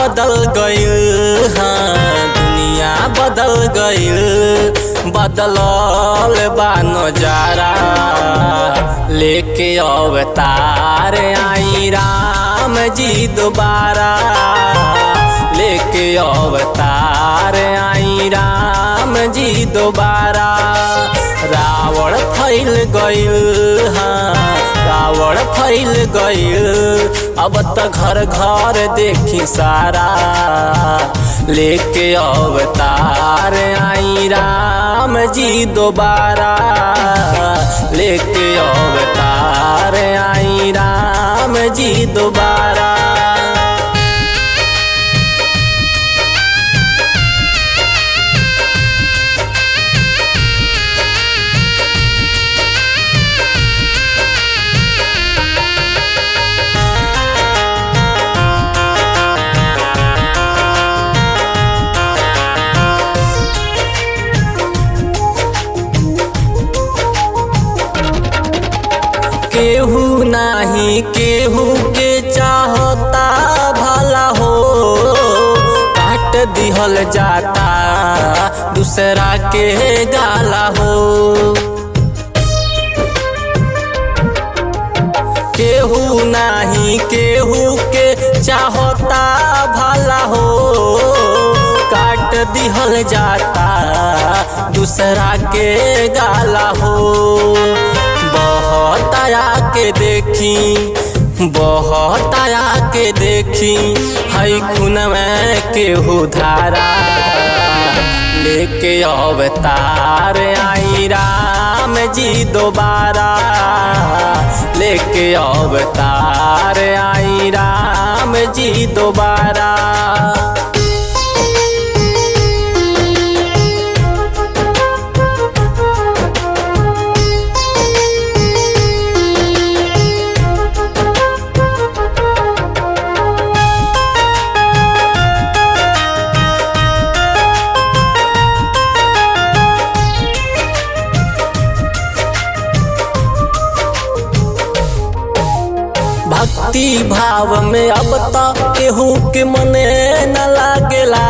बदल गइल, हाँ दुनिया बदल गइल। बदलल बा नजारा, लेके अवतार आई राम जी दोबारा। लेके अवतार आई राम जी दोबारा। रावण फैल गइल, हाँ रावण फैल गइल। अब त घर घर देखी सारा, लेके अवतार आई राम जी दोबारा। लेके अवतार आई राम जी दोबारा। केहू नाही केहू के चाहता भला हो, काट दिहल जाता दूसरा के गाला हो। केहू नाही केहू के चाहता भला हो, काट दिहल जाता दूसरा के गाला हो। बहुत आया के देखी, बहुत आया के देखी, हई खून में केहू धारा। लेके अवतार आई राम जी दोबारा। लेके अवतार आई राम जी दोबारा। भक्ति भाव में अब तक केहू के मने न लागेला।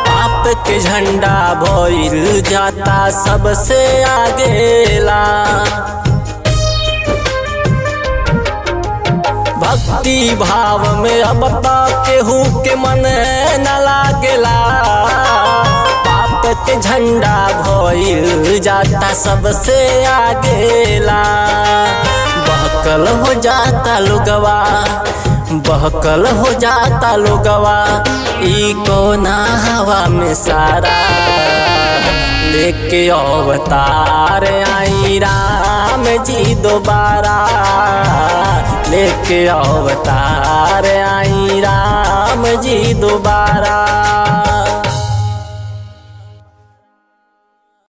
पाप के झंडा भइल जाता सबसे आगेला। भक्ति भाव में अब तक केहू के मने न लागेला। पाप के झंडा भइल जाता सबसे आगेला। बहकल हो जाता लोगवा, बहकल हो जाता लोगवा, ई कोना हवा में सारा। लेके अवतार आई राम जी दोबारा। लेके अवतार आई राम जी दोबारा।